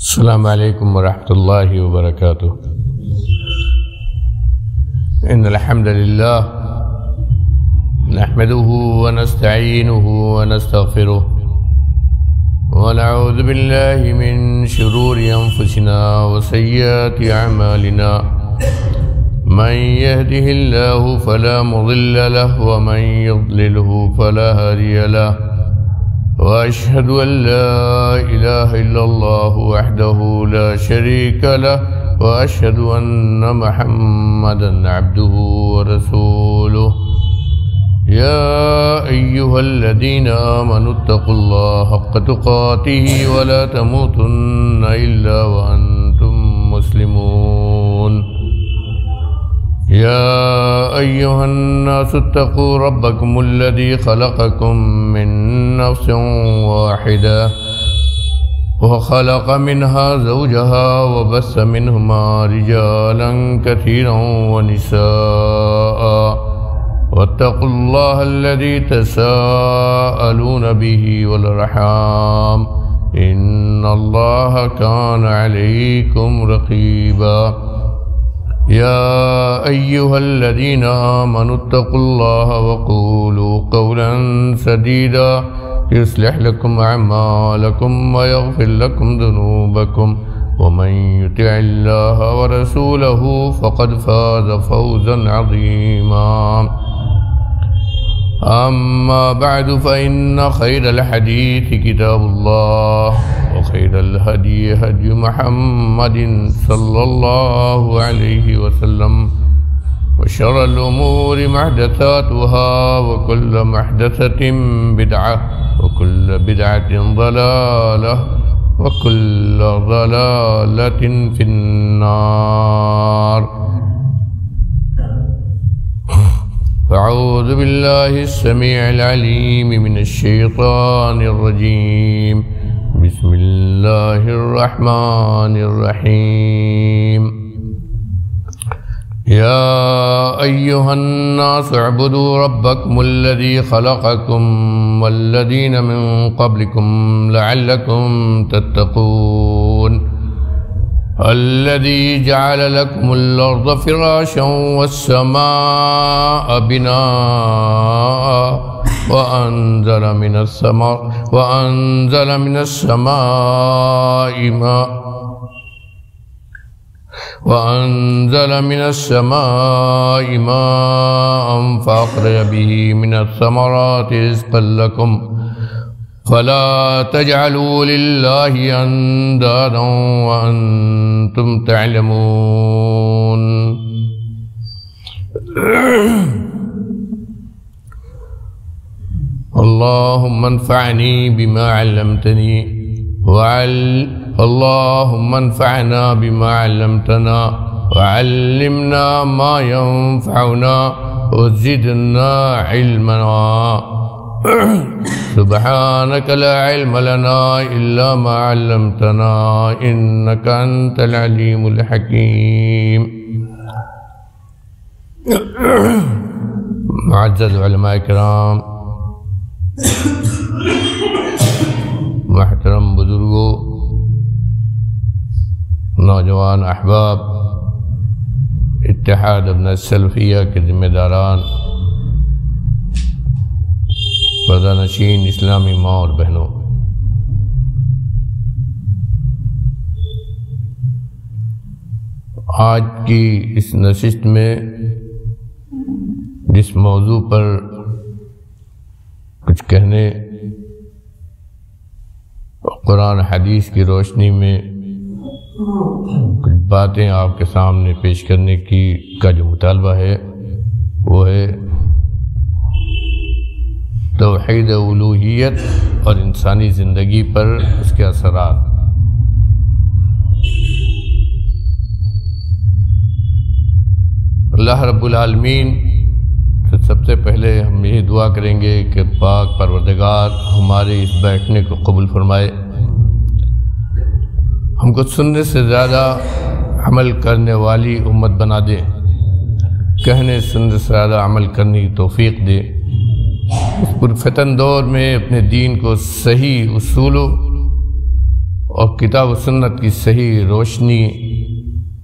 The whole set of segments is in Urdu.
السلام علیکم ورحمۃ اللہ وبرکاتہ۔ ان الحمد للہ نحمده ونستعینه ونستغفره ونعوذ باللہ من شرور انفسنا وسیئات اعمالنا، من يهده الله فلا مضل له ومن يضلله فلا هادي له، وأشهد أن لا إله إلا الله وحده لا شريك له، وأشهد أن محمدا عبده ورسوله۔ يا أيها الذين آمنوا اتقوا الله حق تقاته ولا تموتن إلا وأنتم مسلمون۔ يا أيها الناس اتقوا ربكم الذي خلقكم من نفس واحدة وخلق منها زوجها وبث منهما رجالا كثيرا ونساء، واتقوا الله الذي تساءلون به والأرحام إن الله كان عليكم رقيبا۔ يا أيها الذين آمنوا اتقوا الله وقولوا قولا سديدا يصلح لكم أعمالكم ويغفر لكم ذنوبكم، ومن يطع الله ورسوله فقد فاز فوزا عظيما۔ أما بعد فإن خير الحديث كتاب الله، وخير الهدي هدي محمد صلى الله عليه وسلم، وشر الأمور محدثاتها وكل محدثة بدعة وكل بدعة ضلالة وكل ضلالة في النار۔ أعوذ بالله السميع العليم من الشيطان الرجيم، بسم الله الرحمن الرحيم۔ يا أيها الناس اعبدوا ربكم الذي خلقكم والذين من قبلكم لعلكم تتقون، الذي جعل لكم الأرض فراشا والسماء بناء وأنزل من السماء ماء فأخرج به من الثمرات رزقا لكم، فلا تجعلوا لله أندادا وأنتم تعلمون۔ اللهم انفعني بما علمتني اللهم انفعنا بما علمتنا وعلمنا ما ينفعنا وزدنا علما۔ سبحانك لا علم لنا إلا ما علمتنا إنك أنت العليم الحكيم۔ معزز علماء کرام، محترم بزرگوں، نوجوان احباب، اتحاد ابن السلفیہ کے ذمہ داران، پردہ نشین اسلامی ماں اور بہنوں، آج کی اس نشست میں جس موضوع پر کچھ کہنے، قرآن حدیث کی روشنی میں کچھ باتیں آپ کے سامنے پیش کرنے کا جو مطالبہ ہے وہ ہے توحید الوہیت اور انسانی زندگی پر اس کے اثرات۔ اللہ رب العالمین سے سب سے پہلے ہم یہی دعا کریں گے کہ پاک پروردگار ہمارے اس بیٹھنے کو قبول فرمائے، ہم کو سننے سے زیادہ عمل کرنے والی امت بنا دے، کہنے سننے سے زیادہ عمل کرنے کی توفیق دے، اس پرفتن دور میں اپنے دین کو صحیح اصولوں اور کتاب و سنت کی صحیح روشنی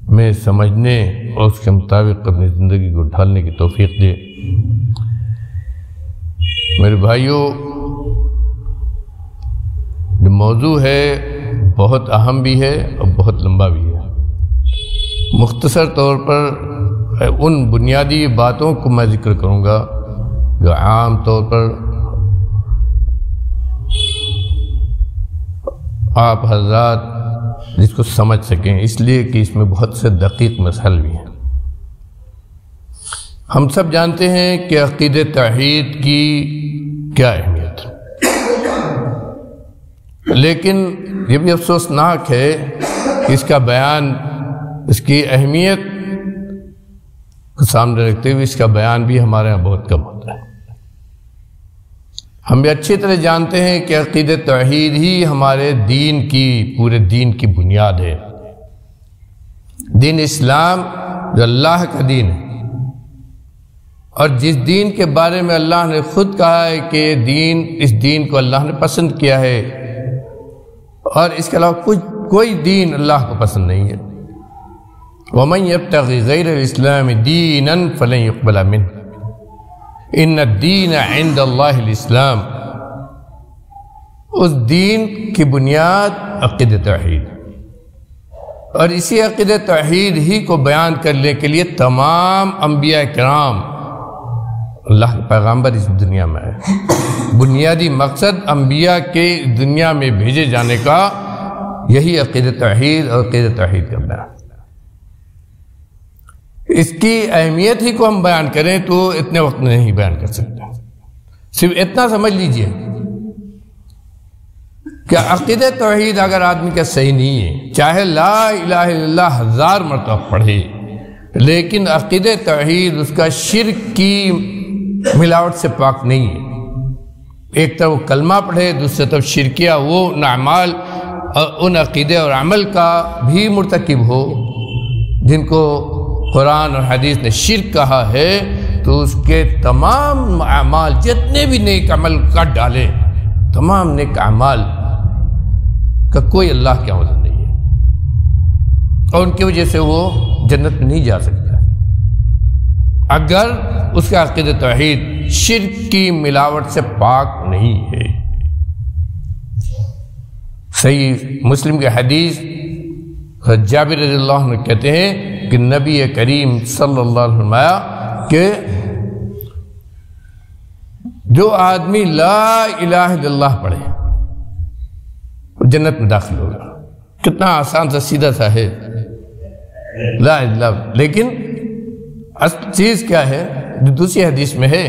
میں سمجھنے اور اس کے مطابق اپنی زندگی کو ڈھالنے کی توفیق دے۔ میرے بھائیوں، جو موضوع ہے بہت اہم بھی ہے اور بہت لمبا بھی ہے۔ مختصر طور پر ان بنیادی باتوں کو میں ذکر کروں گا جو عام طور پر آپ حضرات جس کو سمجھ سکیں، اس لیے کہ اس میں بہت سے دقیق مسائل بھی ہیں۔ ہم سب جانتے ہیں کہ عقیدہ توحید کی کیا اہمیت ہے، لیکن یہ بھی افسوسناک ہے کہ اس کا بیان، اس کی اہمیت کو سامنے رکھتے ہوئے اس کا بیان بھی ہمارے یہاں بہت کم ہوتا ہے۔ ہم بھی اچھی طرح جانتے ہیں کہ عقیدہ توحید ہی ہمارے دین کی، پورے دین کی بنیاد ہے۔ دین اسلام جو اللہ کا دین ہے، اور جس دین کے بارے میں اللہ نے خود کہا ہے کہ اس دین کو اللہ نے پسند کیا ہے، اور اس کے علاوہ کوئی دین اللہ کو پسند نہیں ہے۔ وَمَن يَبْتَغِ غَيْرَ الْإِسْلَامِ دِينًا فَلَن يُقْبَلَ مِنْهُ ان الدین عند اللہ الاسلام۔ اس دین کی بنیاد عقیدہ توحید، اور اسی عقیدہ توحید ہی کو بیان کرنے کے لیے تمام انبیاء کرام، اللہ کے پیغمبر اس دنیا میں ہے۔ بنیادی مقصد انبیاء کے دنیا میں بھیجے جانے کا یہی عقیدہ توحید اور عقیدہ توحید کا بیان۔ اس کی اہمیت ہی کو ہم بیان کریں تو اتنے وقت میں نہیں بیان کر سکتے۔ صرف اتنا سمجھ لیجئے کہ عقیدہ توحید اگر آدمی کا صحیح نہیں ہے، چاہے لا الہ الا اللہ 1000 مرتبہ پڑھے، لیکن عقیدہ توحید اس کا شرک کی ملاوٹ سے پاک نہیں ہے۔ ایک طرف وہ کلمہ پڑھے، دوسری طرف شرکیہ وہ اعمال ان عقیدے اور عمل کا بھی مرتکب ہو جن کو قرآن اور حدیث نے شرک کہا ہے، تو اس کے تمام اعمال جتنے بھی نیک عمل کر ڈالے، تمام نیک اعمال کا کوئی اللہ کے عوض نہیں ہے، اور ان کی وجہ سے وہ جنت میں نہیں جا سکتا اگر اس کا عقیدہ توحید شرک کی ملاوٹ سے پاک نہیں ہے۔ صحیح مسلم کے حدیث جابر رضی اللہ عنہ کہتے ہیں کہ نبی کریم صلی اللہ علیہ وسلم فرمایا کہ جو آدمی لا الہ الا اللہ پڑھے وہ جنت میں داخل ہوگا۔ کتنا آسان سا سیدھا سا ہے لا الہ الا اللہ، لیکن اصل چیز کیا ہے جو دوسری حدیث میں ہے،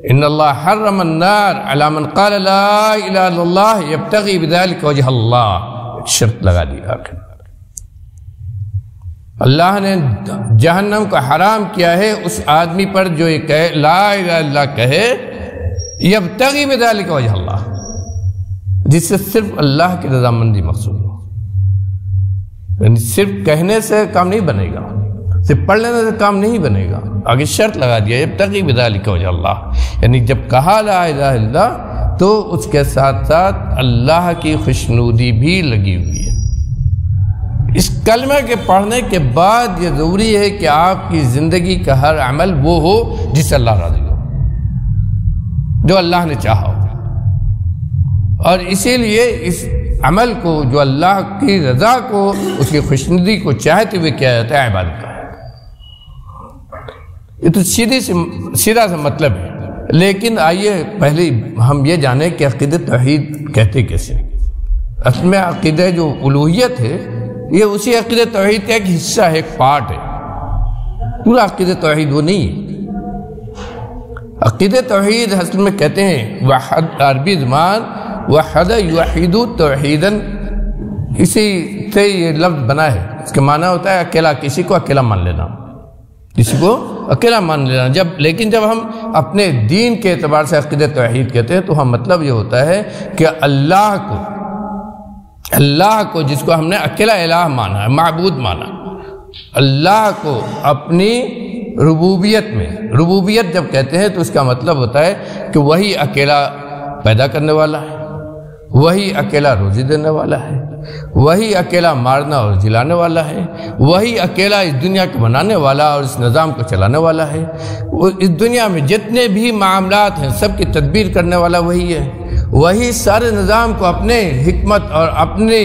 ان اللہ حرم النار علی من قال لا الہ الا اللہ یبتغی بذلک وجہ اللہ۔ ایک شرط لگا دی آخر، اللہ نے جہنم کو حرام کیا ہے اس آدمی پر جو یہ کہے لا الہ الا اللہ کہے یبتغی بذلک وجہ اللہ، جس سے صرف اللہ کی رضامندی مقصود ہو۔ یعنی صرف کہنے سے کام نہیں بنے گا، صرف پڑھ لینے سے کام نہیں بنے گا، آگے شرط لگا دیا یبتغی بذلک وجہ اللہ، یعنی جب کہا لا الہ الا اللہ تو اس کے ساتھ ساتھ اللہ کی خوشنودی بھی لگی ہوئی ہے۔ اس کلمہ کے پڑھنے کے بعد یہ ضروری ہے کہ آپ کی زندگی کا ہر عمل وہ ہو جس سے اللہ راضی ہو، جو اللہ نے چاہا ہو، اور اسی لیے اس عمل کو جو اللہ کی رضا کو، اس کی خوشنودی کو چاہتے ہوئے کیا جاتا ہے، عبادت کا ہے۔ یہ تو سیدھا سا مطلب ہے، لیکن آئیے پہلے ہم یہ جانیں کہ عقیدہ توحید کہتے کیسے۔ اصل میں عقیدہ جو الوہیت ہے یہ اسی عقیدہ توحید کا ایک حصہ ہے، ایک پارٹ ہے، پورا عقیدہ توحید وہ نہیں ہے۔ عقیدہ توحید اصل میں کہتے ہیں وحد، عربی زبان وحد یوحد توحیدا، اسی سے یہ لفظ بنا ہے۔ اس کے معنی ہوتا ہے اکیلا، کسی کو اکیلا مان لینا، کسی کو اکیلا مان لینا۔ لیکن جب ہم اپنے دین کے اعتبار سے عقیدہ توحید کہتے ہیں تو ہم مطلب یہ ہوتا ہے کہ اللہ کو جس کو ہم نے اکیلا الہ مانا ہے، معبود مانا، اللہ کو اپنی ربوبیت میں، ربوبیت جب کہتے ہیں تو اس کا مطلب ہوتا ہے کہ وہی اکیلا پیدا کرنے والا ہے، وہی اکیلا روزی دینے والا ہے، وہی اکیلا مارنا اور جلانے والا ہے، وہی اکیلا اس دنیا کو بنانے والا اور اس نظام کو چلانے والا ہے، اس دنیا میں جتنے بھی معاملات ہیں سب کی تدبیر کرنے والا وہی ہے، وہی سارے نظام کو اپنے حکمت اور اپنی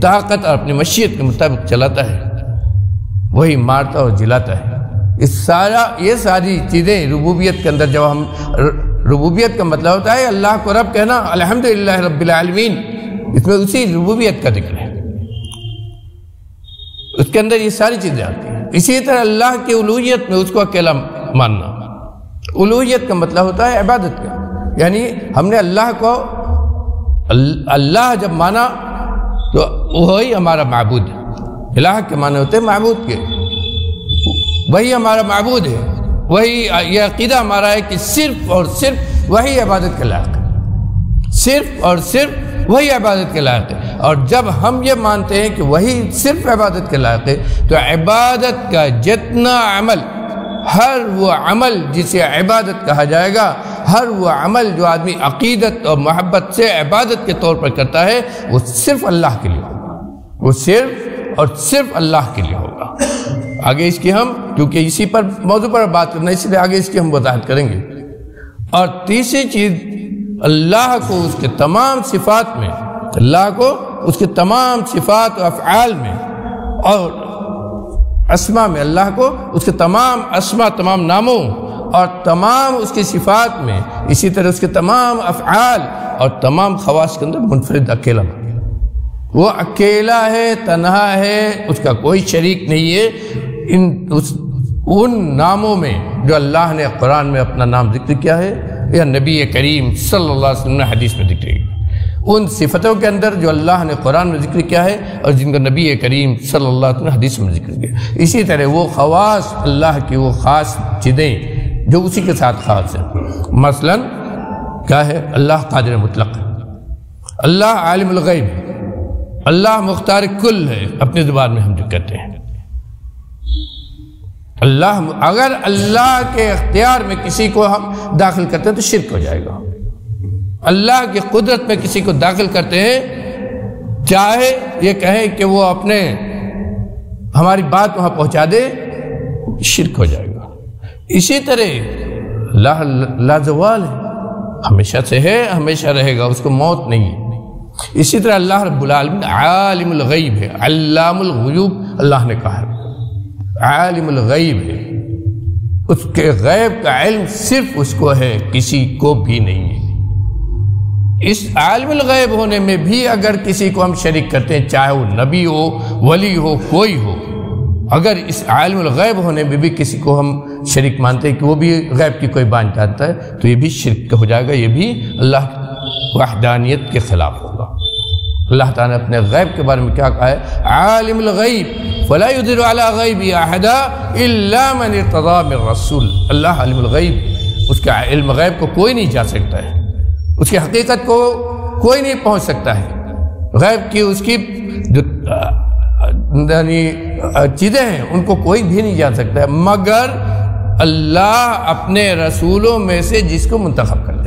طاقت اور اپنی مشیت کے مطابق چلاتا ہے، وہی مارتا اور جلاتا ہے۔ یہ ساری چیزیں ربوبیت کے اندر، جب ہم ربوبیت کا مطلب ہوتا ہے اللہ کو رب کہنا، الحمدللہ رب العالمین، اس میں اسی ربوبیت کا ذکر ہے، اس کے اندر یہ ساری چیزیں آتی ہیں۔ اسی طرح اللہ کی الوہیت میں اس کو اکیلا ماننا، الوہیت کا مطلب ہوتا ہے عبادت کا، یعنی ہم نے اللہ کو، اللہ جب مانا تو وہی ہمارا معبود ہے، الہ کے معنی ہوتے ہیں معبود کے، وہی ہمارا معبود ہے، وہی یہ عقیدہ ہمارا ہے کہ صرف اور صرف وہی عبادت کے لائق ہے، صرف اور صرف وہی عبادت کے لائق ہے۔ اور جب ہم یہ مانتے ہیں کہ وہی صرف عبادت کے لائق ہے تو عبادت کا جتنا عمل، ہر وہ عمل جسے عبادت کہا جائے گا، ہر وہ عمل جو آدمی عقیدت اور محبت سے عبادت کے طور پر کرتا ہے، وہ صرف اللہ کے لیے ہوگا، وہ صرف اور صرف اللہ کے لیے ہوگا۔ آگے اس کی ہم، کیونکہ اسی پر موضوع پر بات کرنا، اس لیے آگے اس کی ہم وضاحت کریں گے۔ اور تیسری چیز، اللہ کو اس کے تمام صفات میں، اللہ کو اس کے تمام صفات و افعال میں اور اسما میں، اللہ کو اس کے تمام اسما، تمام ناموں اور تمام اس کی صفات میں، اسی طرح اس کے تمام افعال اور تمام خواص کے اندر منفرد اکیلا، وہ اکیلا ہے، تنہا ہے، اس کا کوئی شریک نہیں ہے۔ ان ناموں میں جو اللہ نے قرآن میں اپنا نام ذکر کیا ہے یا نبی کریم صلی اللہ علیہ وسلم نے حدیث میں ذکر کیا، ان صفتوں کے اندر جو اللہ نے قرآن میں ذکر کیا ہے اور جن کا نبی کریم صلی اللہ علیہ وسلم نے حدیث میں ذکر کیا، اسی طرح وہ خواص، اللہ کی وہ خاص چیزیں جو اسی کے ساتھ خاص ہیں۔ مثلا کیا ہے؟ اللہ قادر مطلق ہے، اللہ عالم الغیب ہے، اللہ مختار کل ہے، اپنی زبان میں ہم جو کہتے ہیں۔ اللہ، اگر اللہ کے اختیار میں کسی کو ہم داخل کرتے ہیں تو شرک ہو جائے گا۔ اللہ کی قدرت میں کسی کو داخل کرتے ہیں، چاہے یہ کہیں کہ وہ اپنے ہماری بات وہاں پہنچا دے، شرک ہو جائے گا۔ اسی طرح اللہ لازوال ہے، ہمیشہ سے ہے، ہمیشہ رہے گا، اس کو موت نہیں ہے۔ اسی طرح اللہ رب العالمین عالم الغیب ہے، علام الغیوب اللہ نے کہا ہے، عالم الغیب ہے، اس کے غیب کا علم صرف اس کو ہے، کسی کو بھی نہیں ہے۔ اس عالم الغیب ہونے میں بھی اگر کسی کو ہم شریک کرتے ہیں، چاہے وہ نبی ہو، ولی ہو، کوئی ہو، اگر اس عالم الغیب ہونے میں بھی کسی کو ہم شریک مانتے ہیں کہ وہ بھی غیب کی کوئی بات جانتا ہے، تو یہ بھی شرک ہو جائے گا، یہ بھی اللہ وحدانیت کے خلاف ہوگا۔ اللہ تعالیٰ نے اپنے غیب کے بارے میں کیا کہا ہے؟ عالم الغیب فلا یظہر علی غیبہ احدا الا من ارتضی من رسول۔ اللہ عالم الغیب، اس کے علم غیب کو کوئی نہیں جا سکتا ہے، اس کی حقیقت کو کوئی نہیں پہنچ سکتا ہے، غیب کی اس کی جو چیزیں ہیں ان کو کوئی بھی نہیں جان سکتا ہے مگر اللہ اپنے رسولوں میں سے جس کو منتخب کر لے۔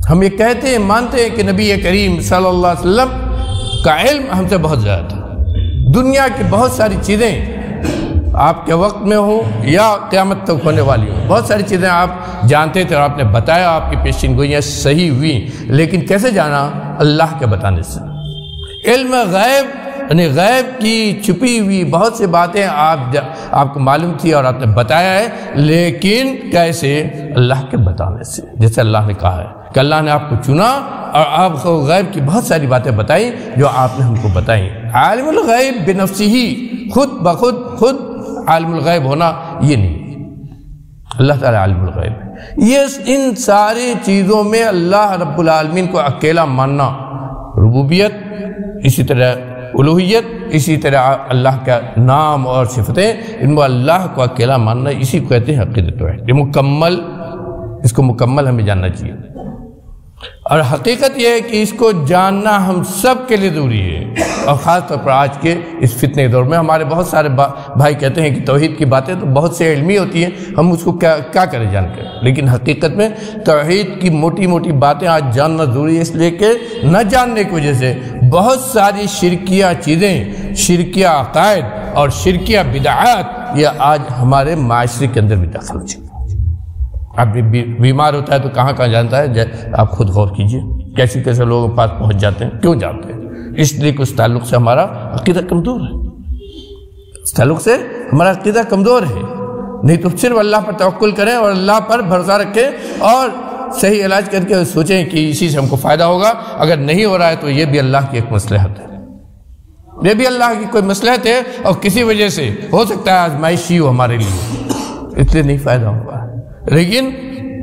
ہم یہ کہتے ہیں، مانتے ہیں کہ نبی کریم صلی اللہ علیہ وسلم کا علم ہم سے بہت زیادہ تھا، دنیا کی بہت ساری چیزیں آپ کے وقت میں ہوں یا قیامت تک ہونے والی ہوں، بہت ساری چیزیں آپ جانتے تھے اور آپ نے بتایا، آپ کی پیشین گوئیاں صحیح ہوئی، لیکن کیسے جانا؟ اللہ کے بتانے سے۔ علم غیب یعنی غیب کی چھپی ہوئی بہت سی باتیں آپ کو معلوم تھی اور آپ نے بتایا ہے، لیکن کیسے؟ اللہ کے بتانے سے۔ جیسے اللہ نے کہا ہے کہ اللہ نے آپ کو چنا اور آپ کو غیب کی بہت ساری باتیں بتائیں جو آپ نے ہم کو بتائیں۔ عالم الغیب بنفسہ ہی، خود بخود عالم الغیب ہونا یہ نہیں، اللہ تعالیٰ عالم الغیب ہے۔ یہ ان ساری چیزوں میں اللہ رب العالمین کو اکیلا ماننا، ربوبیت، اسی طرح الوہیت، اسی طرح اللہ کا نام اور صفتیں، ان میں اللہ کو اکیلا ماننا، اسی کو کہتے ہیں عقیدت توحید۔ یہ مکمل، اس کو مکمل ہمیں جاننا چاہیے۔ اور حقیقت یہ ہے کہ اس کو جاننا ہم سب کے لیے ضروری ہے، اور خاص طور پر آج کے اس فتنے کے دور میں ہمارے بہت سارے بھائی کہتے ہیں کہ توحید کی باتیں تو بہت سے علمی ہوتی ہیں، ہم اس کو کیا کریں جان کر، لیکن حقیقت میں توحید کی موٹی موٹی باتیں آج جاننا ضروری ہے، اس لیے کہ نہ جاننے کی وجہ سے بہت ساری شرکیہ چیزیں، شرکیہ عقائد اور شرکیہ بدعات یہ آج ہمارے معاشرے کے اندر بھی داخل ہو چکے ہیں۔ آدمی بیمار ہوتا ہے تو کہاں جانتا ہے، آپ خود غور کیجئے کیسے کیسے لوگوں کے پاس پہنچ جاتے ہیں، کیوں جاتے ہیں؟ اس لیے کہ اس تعلق سے ہمارا عقیدہ کمزور ہے، اس تعلق سے ہمارا عقیدہ کمزور ہے۔ نہیں تو صرف اللہ پر توکل کریں اور اللہ پر بھروسہ رکھیں اور صحیح علاج کر کے سوچیں کہ اسی سے ہم کو فائدہ ہوگا، اگر نہیں ہو رہا ہے تو یہ بھی اللہ کی ایک مصلحت ہے، یہ بھی اللہ کی کوئی مصلحت ہے، اور کسی وجہ سے ہو سکتا ہے آزمائشی ہو ہمارے لیے، اس لیے نہیں فائدہ ہوگا، لیکن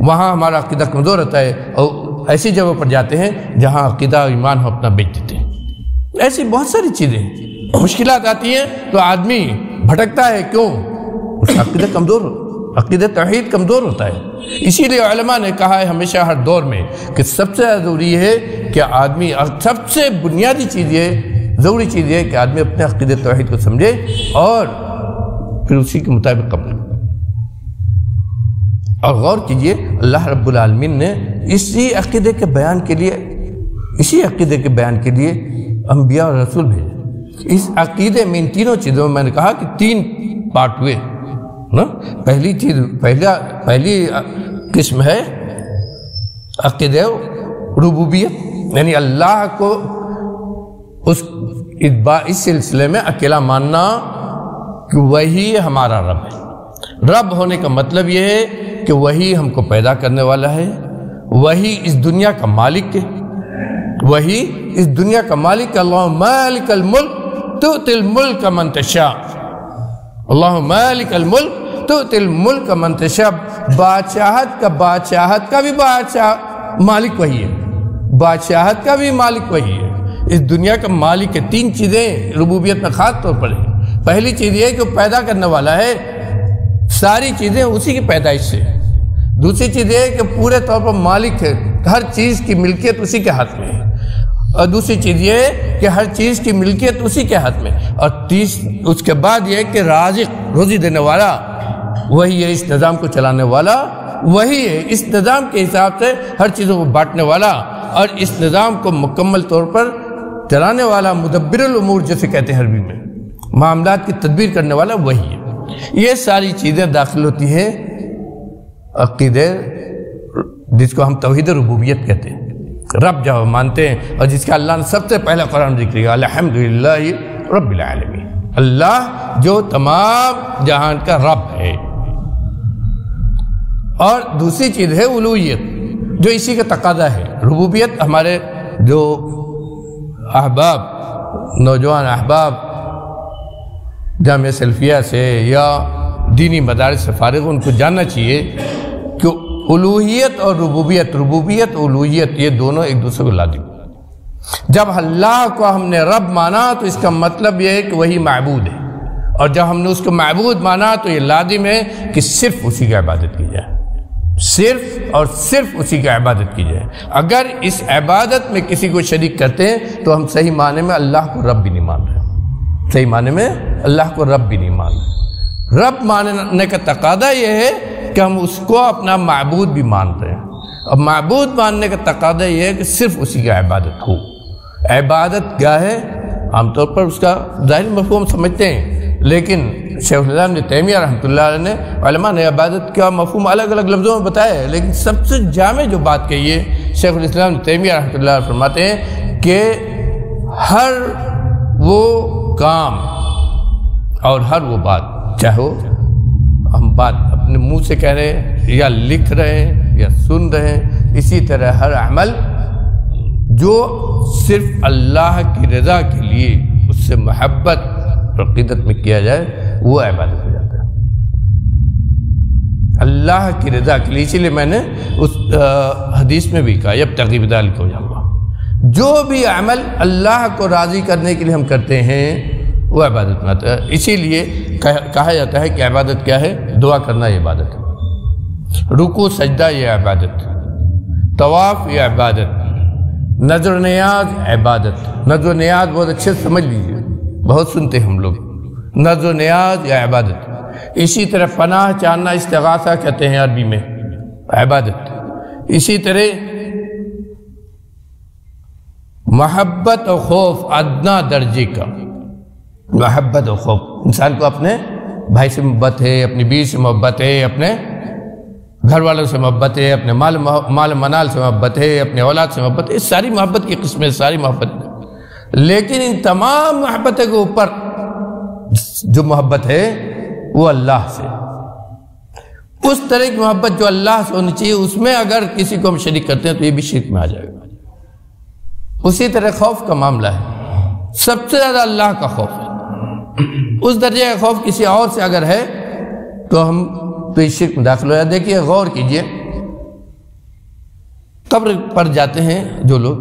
وہاں ہمارا عقیدہ کمزور ہوتا ہے اور ایسی جگہوں پر جاتے ہیں جہاں عقیدہ و ایمان ہم اپنا بیچ دیتے ہیں۔ ایسی بہت ساری چیزیں مشکلات آتی ہیں تو آدمی بھٹکتا ہے، کیوں؟ اس کا عقیدہ کمزور، عقیدہ توحید کمزور ہوتا ہے۔ اسی لیے علماء نے کہا ہے ہمیشہ ہر دور میں کہ سب سے ضروری ہے کہ آدمی، سب سے بنیادی چیز یہ ضروری چیز یہ ہے کہ آدمی اپنے عقیدہ توحید کو سمجھے اور پھر اسی کے مطابق عمل۔ اور غور کیجئے اللہ رب العالمین نے اسی عقیدے کے بیان کے لیے انبیاء اور رسول بھیجے۔ اس عقیدے میں ان تینوں چیزوں میں نے کہا کہ 3 پارٹ ہوئے نا۔ پہلی قسم ہے عقیدہ ربوبیت، یعنی اللہ کو اس سلسلے میں اکیلا ماننا کہ وہی ہمارا رب ہے۔ رب ہونے کا مطلب یہ ہے کہ وہی ہم کو پیدا کرنے والا ہے، وہی اس دنیا کا مالک ہے، وہی اس دنیا کا مالک۔ اللہ مالک الملک تؤتی الملک من تشاء، اللہ مالک الملک تؤتی الملک من تشاء۔ بادشاہت کا بھی بادشاہ مالک وہی ہے، بادشاہت کا بھی مالک وہی ہے، اس دنیا کا مالک ہے۔ 3 چیزیں ربوبیت میں خاص طور پر ہیں۔ پہلی چیز یہ ہے کہ پیدا کرنے والا ہے، ساری چیزیں اسی کی پیدائش سے۔ دوسری چیز یہ ہے کہ پورے طور پر مالک ہے، ہر چیز کی ملکیت اسی کے ہاتھ میں ہے، اور دوسری چیز یہ ہے کہ ہر چیز کی ملکیت اسی کے ہاتھ میں، اور اس کے بعد یہ ہے کہ رازق، روزی دینے والا وہی ہے، اس نظام کو چلانے والا وہی ہے، اس نظام کے حساب سے ہر چیزوں کو بانٹنے والا اور اس نظام کو مکمل طور پر چلانے والا، مدبر الامور جسے کہتے ہیں عربی میں، معاملات کی تدبیر کرنے والا وہی ہے۔ یہ ساری چیزیں داخل ہوتی ہیں عقیدے، جس کو ہم توحید ربوبیت کہتے ہیں، رب جب مانتے ہیں، اور جس کا اللہ نے سب سے پہلا قرآن ذکر کیا، الحمدللہ رب العالمین، اللہ جو تمام جہان کا رب ہے۔ اور دوسری چیز ہے الوہیت، جو اسی کا تقاضا ہے۔ ربوبیت ہمارے جو احباب، نوجوان احباب جامعہ سلفیہ سے یا دینی مدارس سے فارغ، ان کو جاننا چاہیے کہ الوہیت اور ربوبیت، ربوبیت الوہیت یہ دونوں ایک دوسرے کو لازم۔ جب اللہ کو ہم نے رب مانا تو اس کا مطلب یہ ہے کہ وہی معبود ہے، اور جب ہم نے اس کو معبود مانا تو یہ لازم ہے کہ صرف اسی کی عبادت کی جائے، صرف اور صرف اسی کی عبادت کی جائے۔ اگر اس عبادت میں کسی کو شریک کرتے ہیں تو ہم صحیح معنی میں اللہ کو رب بھی نہیں مان رہے، صحیح معنی میں اللہ کو رب بھی نہیں مان رہے۔ رب ماننے کا تقاضا یہ ہے کہ ہم اس کو اپنا معبود بھی مانتے ہیں، اور معبود ماننے کا تقاضا یہ ہے کہ صرف اسی کی عبادت ہو۔ عبادت کیا ہے؟ عام طور پر اس کا ظاہر مفہوم سمجھتے ہیں، لیکن شیخ الاسلام ابن تیمیہ رحمۃ اللہ علیہ نے، علماء نے عبادت کا مفہوم الگ الگ لفظوں میں بتایا ہے، لیکن سب سے جامع جو بات کہی ہے شیخ الاسلام ابن تیمیہ رحمۃ اللہ علیہ فرماتے ہیں کہ ہر وہ کام اور ہر وہ بات، چاہے ہم بات اپنے منہ سے کہہ رہے ہیں یا لکھ رہے ہیں یا سن رہے ہیں، اسی طرح ہر عمل جو صرف اللہ کی رضا کے لیے، اس سے محبت اور عقیدت میں کیا جائے، وہ عبادت ہو جاتا ہے اللہ کی رضا کے لیے۔ اسی لیے میں نے اس حدیث میں بھی کہا، یبتغی بذلک وجہ اللہ، جو بھی عمل اللہ کو راضی کرنے کے لیے ہم کرتے ہیں وہ عبادت میں آتا ہے۔ اسی لیے کہا جاتا ہے کہ عبادت کیا ہے؟ دعا کرنا یہ عبادت ہے، رکوع سجدہ یہ عبادت، طواف یہ عبادت، نظر و نیاز عبادت، نظر و نیاز بہت اچھے سمجھ لیجیے، بہت سنتے ہم لوگ، نظر و نیاز یا عبادت۔ اسی طرح پناہ چاہنا استغاثہ کہتے ہیں عربی میں، عبادت۔ اسی طرح محبت و خوف ادنا درجے کا، محبت و خوف، انسان کو اپنے بھائی سے محبت ہے، اپنی بیوی سے محبت ہے، اپنے گھر والوں سے محبت ہے، اپنے مال منال سے محبت ہے، اپنے اولاد سے محبت ہے، ساری محبت کی قسمیں، ساری محبت۔ لیکن ان تمام محبتوں کے اوپر جو محبت ہے وہ اللہ سے، اس طرح کی محبت جو اللہ سے ہونی چاہیے، اس میں اگر کسی کو ہم شریک کرتے ہیں تو یہ بھی شرک میں آ جائے گا۔ اسی طرح خوف کا معاملہ ہے، سب سے زیادہ اللہ کا خوف ہے، اس درجے کا خوف کسی اور سے اگر ہے تو ہم تو اس شرک میں داخل ہو جائے۔ دیکھیے غور کیجئے، قبر پر جاتے ہیں جو لوگ،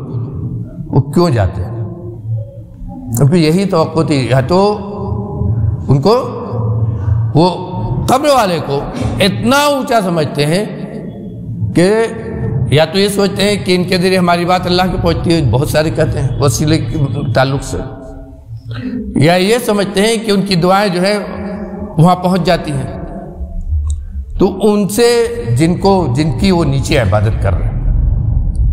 وہ کیوں جاتے ہیں؟ کیونکہ یہی توقع تھی، یا تو ان کو وہ قبر والے کو اتنا اونچا سمجھتے ہیں کہ یا تو یہ سوچتے ہیں کہ ان کے ذریعے ہماری بات اللہ کے پہنچتی ہے، بہت سارے کہتے ہیں وسیلے کے تعلق سے، یا یہ سمجھتے ہیں کہ ان کی دعائیں جو ہے وہاں پہنچ جاتی ہیں، تو ان سے جن کی وہ نیچے عبادت کر رہے ہیں،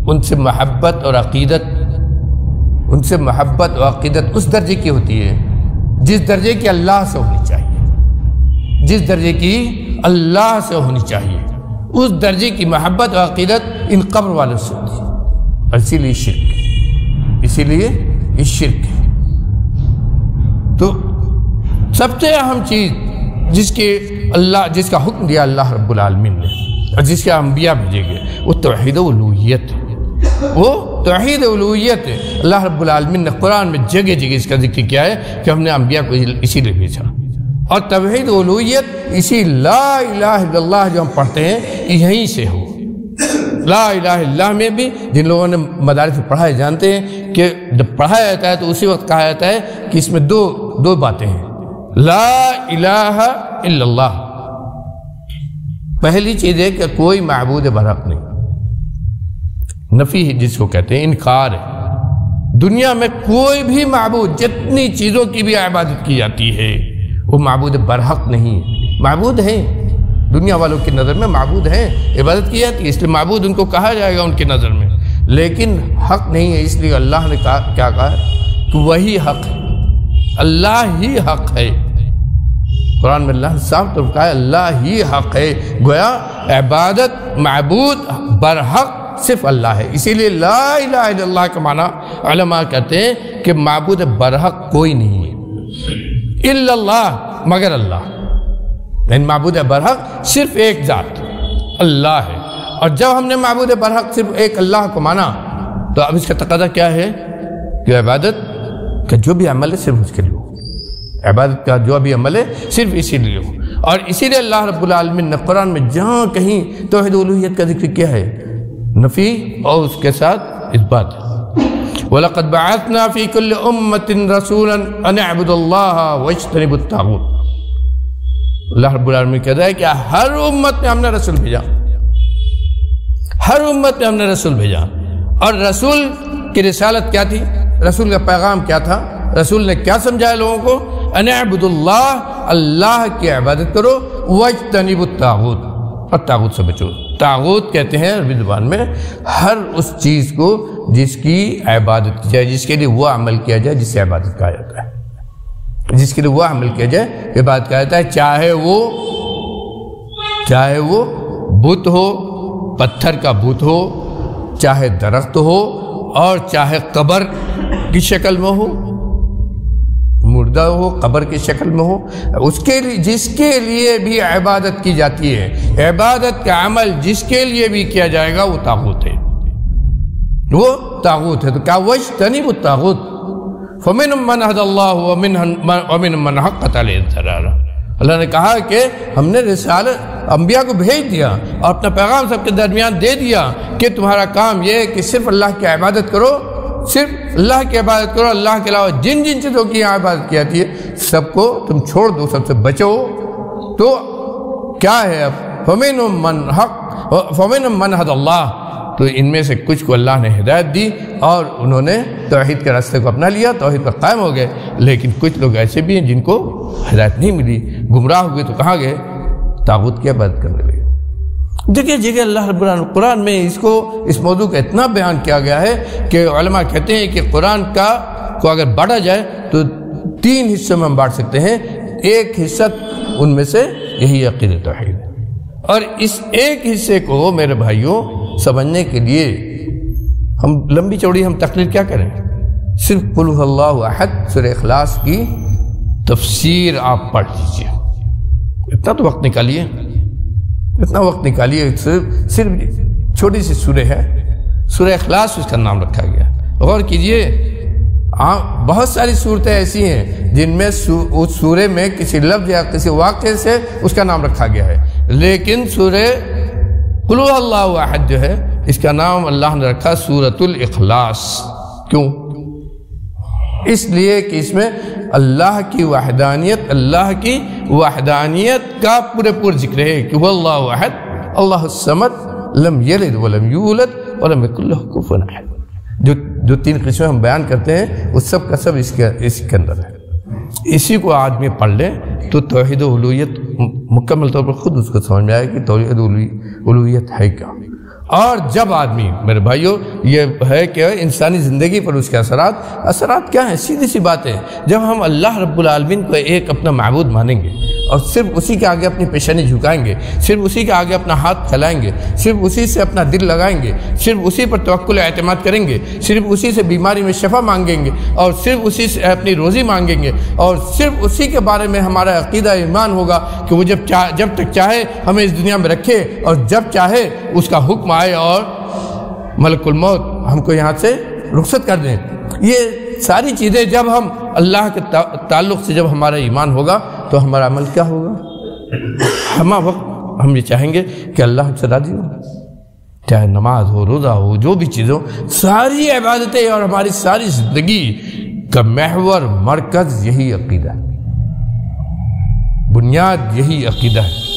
ان سے محبت اور عقیدت، ان سے محبت اور عقیدت اس درجے کی ہوتی ہے جس درجے کی اللہ سے ہونی چاہیے، جس درجے کی اللہ سے ہونی چاہیے، اس درجے کی محبت اور عقیدت ان قبر والوں سے ہوتی ہے، اور اسی لیے شرک، اسی لیے یہ شرک ہے۔ تو سب سے اہم چیز جس کا حکم دیا اللہ رب العالمین نے اور جس کے انبیاء بھیجے گئے، وہ توحید الوہیت ہے، وہ توحید الوہیت ہے۔ اللہ رب العالمین نے قرآن میں جگہ جگہ اس کا ذکر کیا ہے کہ ہم نے انبیاء کو اسی لیے بھیجا، اور توحید الوہیت اسی لا الہ الا اللہ جو ہم پڑھتے ہیں یہیں سے ہو۔ لا الہ الا اللہ میں بھی جن لوگوں نے مدارس میں پڑھا ہے جانتے ہیں کہ جب پڑھایا جاتا ہے تو اسی وقت کہا جاتا ہے کہ اس میں دو باتیں ہیں، لا الہ الا اللہ۔ پہلی چیز ہے کہ کوئی معبود برحق نہیں، نفی جس کو کہتے ہیں، انکار ہے۔ دنیا میں کوئی بھی معبود، جتنی چیزوں کی بھی عبادت کی جاتی ہے، وہ معبود برحق نہیں ہے۔ معبود ہیں دنیا والوں کی نظر میں، معبود ہیں، عبادت کی جاتی ہے، اس لیے معبود ان کو کہا جائے گا ان کی نظر میں، لیکن حق نہیں ہے۔ اس لیے اللہ نے کیا کہا کہ وہی حق ہے، اللہ ہی حق ہے۔ قرآن میں اللہ نے صاف طور پر کہا ہے اللہ ہی حق ہے، گویا عبادت معبود برحق صرف اللہ ہے۔ اسی لیے لا الہ الا اللہ کا معنی علماء کہتے ہیں کہ معبود برحق کوئی نہیں ہے الا اللہ، مگر اللہ، یعنی معبود برحق صرف ایک ذات اللہ ہے۔ اور جب ہم نے معبود برحق صرف ایک اللہ کو مانا تو اب اس کا تقاضا کیا ہے کہ عبادت کا جو بھی عمل ہے صرف اس کے لیے ہو، عبادت کا جو بھی عمل ہے صرف اسی لیے ہو۔ اور اسی لیے اللہ رب العالمین نے قرآن میں جہاں کہیں توحید الوہیت کا ذکر کیا ہے، نفی اور اس کے ساتھ اثبات۔ وَلَقَدْ بَعَثْنَا فِي كُلِّ أُمَّةٍ رَسُولًا أَنِ اعْبُدُوا اللَّهَ وَاجْتَنِبُوا الطَّاغُوتَ۔ اللہ رب العالمین کہتا ہے کہ ہر امت میں ہم نے رسول بھیجا، ہر امت میں ہم نے رسول بھیجا، اور رسول کی رسالت کیا تھی، رسول کا پیغام کیا تھا، رسول نے کیا سمجھایا لوگوں کو، ان اعبدوا اللہ، اللہ کی عبادت کرو، واجتنبوا الطاغوت، اور طاغوت سے بچو۔ طاغوت کہتے ہیں عربی زبان میں ہر اس چیز کو جس کی عبادت کی جائے، جس کے لیے وہ عمل کیا جائے جس سے عبادت کہا جاتا ہے، جس کے لیے وہ عمل کیا جائے عبادت کہا جاتا ہے، چاہے وہ بت ہو، پتھر کا بت ہو، چاہے درخت ہو، اور چاہے قبر کی شکل میں ہو، مردہ ہو، قبر کی شکل میں ہو، اس کے لیے جس کے لیے بھی عبادت کی جاتی ہے، عبادت کا عمل جس کے لیے بھی کیا جائے گا وہ طاغوت ہے، وہ طاغوت ہے۔ تو کیا واجتنبوا الطاغوت فمنهم من هدى الله ومنهم من حقت عليه الضلالة۔ اللہ نے کہا کہ ہم نے رسالت انبیاء کو بھیج دیا اور اپنا پیغام سب کے درمیان دے دیا کہ تمہارا کام یہ ہے کہ صرف اللہ کی عبادت کرو، صرف اللہ کی عبادت کرو، اللہ کے علاوہ جن چیزوں کی یہاں عبادت کی جاتی ہے سب کو تم چھوڑ دو، سب سے بچو۔ تو کیا ہے اب فمنهم من هدى الله، تو ان میں سے کچھ کو اللہ نے ہدایت دی اور انہوں نے توحید کے راستے کو اپنا لیا، توحید پر قائم ہو گئے، لیکن کچھ لوگ ایسے بھی ہیں جن کو ہدایت نہیں ملی، گمراہ ہوئے تو کہاں گئے؟ طاغوت کی عبادت کرنے لگے۔ جگہ جگہ اللہ رب العالمین قرآن میں اس موضوع کا اتنا بیان کیا گیا ہے کہ علماء کہتے ہیں کہ قرآن کو اگر بانٹا جائے تو 3 حصوں میں ہم بانٹ سکتے ہیں، ایک حصہ ان میں سے یہی عقیدۃ توحید ہے، اور اس ایک حصے کو میرے بھائیوں سمجھنے کے لیے ہم لمبی چوڑی ہم تقریر کیا کریں، صرف قل هو اللہ احد سورہ اخلاص کی تفسیر آپ پڑھ لیجیے، اتنا تو وقت نکالیے، اتنا وقت نکالیے، صرف چھوٹی سی سورہ ہے، سورہ اخلاص اس کا نام رکھا گیا۔ غور کیجئے، بہت ساری صورتیں ایسی ہیں جن میں اس سورہ میں کسی لفظ یا کسی واقعے سے اس کا نام رکھا گیا ہے، لیکن سورہ قل هو اللہ احد جو ہے اس کا نام اللہ نے رکھا سورۃ الاخلاص۔ کیوں؟ اس لیے کہ اس میں اللہ کی وحدانیت کا پورے ذکر ہے کہ وہ اللہ احد اللہ الصمد لم یلد ولم یولد ولم یکن لہ کفوا احد۔ جو 3 قسمیں ہم بیان کرتے ہیں وہ سب کا سب اس کے اندر ہے۔ اسی کو آدمی پڑھ لے تو توحید و الوہیت مکمل طور پر خود اس کو سمجھ میں آئے کہ توحید و الوہیت ہے کیا۔ اور جب آدمی میرے بھائیوں یہ ہے کہ انسانی زندگی پر اس کے اثرات کیا ہیں؟ سیدھی سی بات ہے، جب ہم اللہ رب العالمین کو ایک اپنا معبود مانیں گے اور صرف اسی کے آگے اپنی پیشانی جھکائیں گے، صرف اسی کے آگے اپنا ہاتھ پھیلائیں گے، صرف اسی سے اپنا دل لگائیں گے، صرف اسی پر توکل اعتماد کریں گے، صرف اسی سے بیماری میں شفا مانگیں گے اور صرف اسی سے اپنی روزی مانگیں گے اور صرف اسی کے بارے میں ہمارا عقیدہ ایمان ہوگا کہ وہ جب تک چاہے ہمیں اس دنیا میں رکھے اور جب چاہے اس کا حکم آئے اور ملک الموت ہم کو یہاں سے رخصت کر دیں۔ یہ ساری چیزیں جب ہم اللہ کے تعلق سے جب ہمارا ایمان ہوگا تو ہمارا عمل کیا ہوگا؟ ہم یہ چاہیں گے کہ اللہ ہم سے راضی ہو، چاہے نماز ہو، روزہ ہو، جو بھی چیز ہو، ساری عبادتیں اور ہماری ساری زندگی کا محور مرکز یہی عقیدہ ہے، بنیاد یہی عقیدہ ہے۔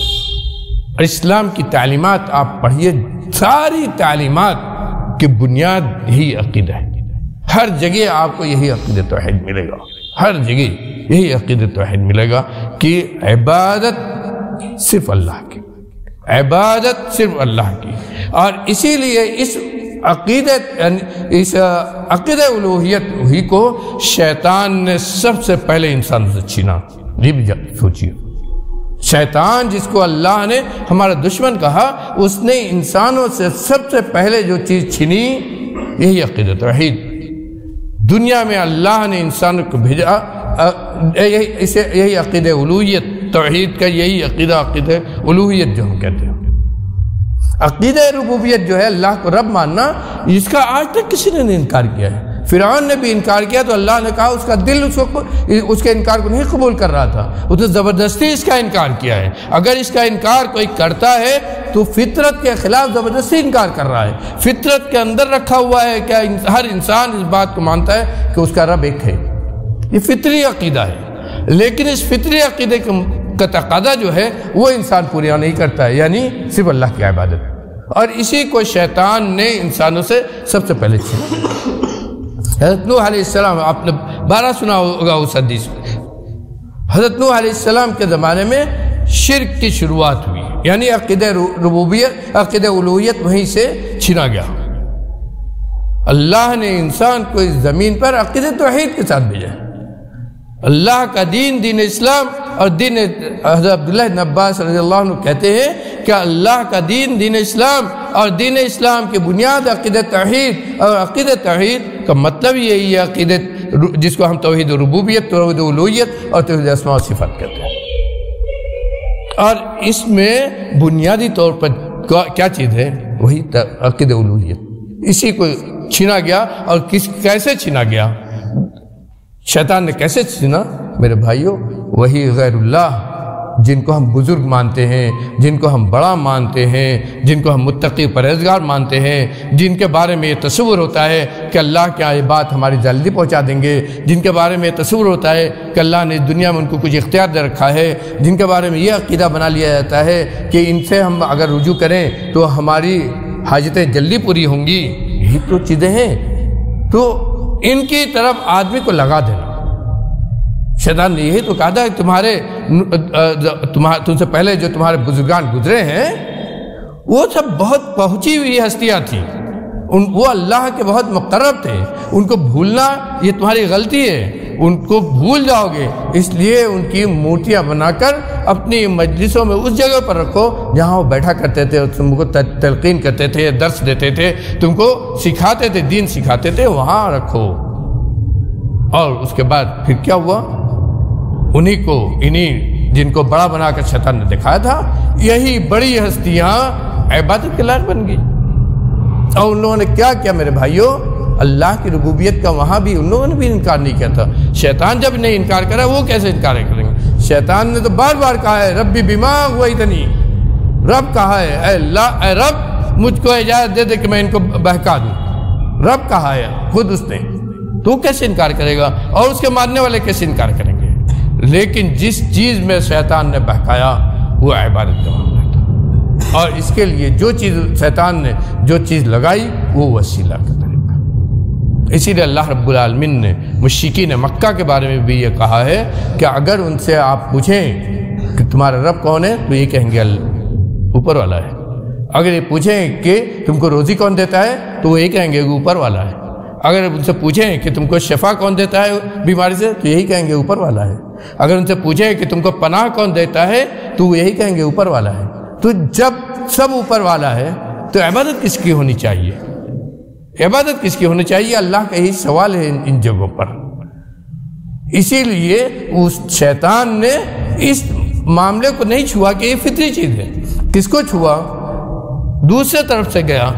اور اسلام کی تعلیمات آپ پڑھیے، ساری تعلیمات کی بنیاد یہی عقیدہ ہے۔ ہر جگہ آپ کو یہی عقیدہ توحید ملے گا، ہر جگہ یہی عقیدہ توحید ملے گا کہ عبادت صرف اللہ کی، عبادت صرف اللہ کی۔ اور اسی لیے اس عقیدہ الوہیت ہی کو شیطان نے سب سے پہلے انسان سے چھینا۔ یہ بھی سوچیے، شیطان جس کو اللہ نے ہمارا دشمن کہا، اس نے انسانوں سے سب سے پہلے جو چیز چھینی یہی عقیدہ توحید۔ دنیا میں اللہ نے انسانوں کو بھیجا یہی عقیدہ الوہیت، توحید کا یہی عقیدہ الوہیت جو ہم کہتے ہیں۔ عقیدہ ربوبیت جو ہے اللہ کو رب ماننا، اس کا آج تک کسی نے نہیں انکار کیا ہے۔ فرعون نے بھی انکار کیا تو اللہ نے کہا اس کا دل اس کے انکار کو نہیں قبول کر رہا تھا، اس نے زبردستی اس کا انکار کیا ہے۔ اگر اس کا انکار کوئی کرتا ہے تو فطرت کے خلاف زبردستی انکار کر رہا ہے۔ فطرت کے اندر رکھا ہوا ہے کہ ہر انسان اس بات کو مانتا ہے کہ اس کا رب ایک ہے، یہ فطری عقیدہ ہے، لیکن اس فطری عقیدے کا تقاضا جو ہے وہ انسان پورا نہیں کرتا ہے، یعنی صرف اللہ کی عبادت، اور اسی کو شیطان نے انسانوں سے سب سے پہلے چھینا۔ حضرت نوح علیہ السلام، آپ نے 12 سنا ہوگا اس حدیث میں، حضرت نوح علیہ السلام کے زمانے میں شرک کی شروعات ہوئی، یعنی عقیدہ ربوبیت، عقیدہ الوہیت وہیں سے چھینا گیا۔ اللہ نے انسان کو اس زمین پر عقیدہ توحید کے ساتھ بھیجا ہے۔ اللہ کا دین اسلام، اور دین حضرت عبداللہ بن عباس رضی اللہ عنہ کہتے ہیں کہ اللہ کا دین اسلام، اور دین اسلام کی بنیاد عقیدہ توحید، اور عقیدہ توحید کا مطلب یہی ہے عقیدہ جس کو ہم توحید ربوبیت، توحید الوہیت اور توحید اسماء و صفات کہتے ہیں۔ اور اس میں بنیادی طور پر کیا چیز ہے؟ وہی عقیدہ الوہیت۔ اسی کو چھینا گیا، اور کیسے چھینا گیا؟ شیطان نے کیسے چھینا؟ میرے بھائیوں، وہی غیر اللہ جن کو ہم بزرگ مانتے ہیں، جن کو ہم بڑا مانتے ہیں، جن کو ہم متقی پرہیزگار مانتے ہیں، جن کے بارے میں یہ تصور ہوتا ہے کہ اللہ کیا یہ بات ہماری جلدی پہنچا دیں گے، جن کے بارے میں یہ تصور ہوتا ہے کہ اللہ نے دنیا میں ان کو کچھ اختیار دے رکھا ہے، جن کے بارے میں یہ عقیدہ بنا لیا جاتا ہے کہ ان سے ہم اگر رجوع کریں تو ہماری حاجتیں جلدی پوری ہوں گی، یہی تو چیزیں ہیں۔ تو ان کی طرف آدمی کو لگا دینا، شیطان نے یہی تو کہا تھا کہ تم سے پہلے جو تمہارے بزرگان گزرے ہیں وہ سب بہت پہنچی ہوئی ہستیاں تھیں، وہ اللہ کے بہت مقرب تھے، ان کو بھولنا یہ تمہاری غلطی ہے، ان کو بھول جاؤ گے، اس لیے ان کی مورتیاں بنا کر اپنی مجلسوں میں اس جگہ پر رکھو جہاں وہ بیٹھا کرتے تھے، تم کو تلقین کرتے تھے، درس دیتے تھے، تم کو سکھاتے تھے، دین سکھاتے تھے، وہاں رکھو۔ اور اس کے بعد پھر کیا ہوا؟ انہی جن کو بڑا بنا کر شیطان نے دکھایا تھا، یہی بڑی ہستیاں عبادت کے لائق بن گئی۔ اور ان لوگوں نے کیا کیا میرے بھائیوں؟ اللہ کی ربوبیت کا وہاں بھی ان لوگوں نے بھی انکار نہیں کیا تھا۔ شیطان جب نہیں انکار کرا، وہ کیسے انکار کریں گے؟ شیطان نے تو بار بار کہا ہے ربی بما اغویتنی، رب کہا ہے اے اللہ، اے رب مجھ کو اجازت دے دے کہ میں ان کو بہکا دوں، رب کہا ہے خود اس نے، تو کیسے انکار کرے گا؟ اور اس کے ماننے والے کیسے انکار کریں گے؟ لیکن جس چیز میں شیطان نے بہکایا وہ عبادت کا معاملہ تھا، اور اس کے لیے جو چیز شیطان نے جو چیز لگائی وہ وسیلہ کا طریقہ۔ اسی لیے اللہ رب العالمین نے مشرکین مکہ کے بارے میں بھی یہ کہا ہے کہ اگر ان سے آپ پوچھیں کہ تمہارا رب کون ہے تو یہ کہیں گے اوپر والا ہے۔ اگر یہ پوچھیں کہ تم کو روزی کون دیتا ہے تو وہ یہ کہیں گے اوپر والا ہے۔ اگر ان سے پوچھیں کہ تم کو شفا کون دیتا ہے بیماری سے تو یہی کہیں گے اوپر والا ہے۔ اگر ان سے پوچھیں کہ تم کو پناہ کون دیتا ہے تو وہ یہی کہیں گے اوپر والا ہے۔ تو جب سب اوپر والا ہے تو عبادت کس کی ہونی چاہیے؟ عبادت کس کی ہونی چاہیے؟ اللہ کا یہی سوال ہے ان جگہوں پر۔ اسی لیے اس شیطان نے اس معاملے کو نہیں چھوا کہ یہ فطری چیز ہے۔ کس کو چھوا؟ دوسرے طرف سے گیا،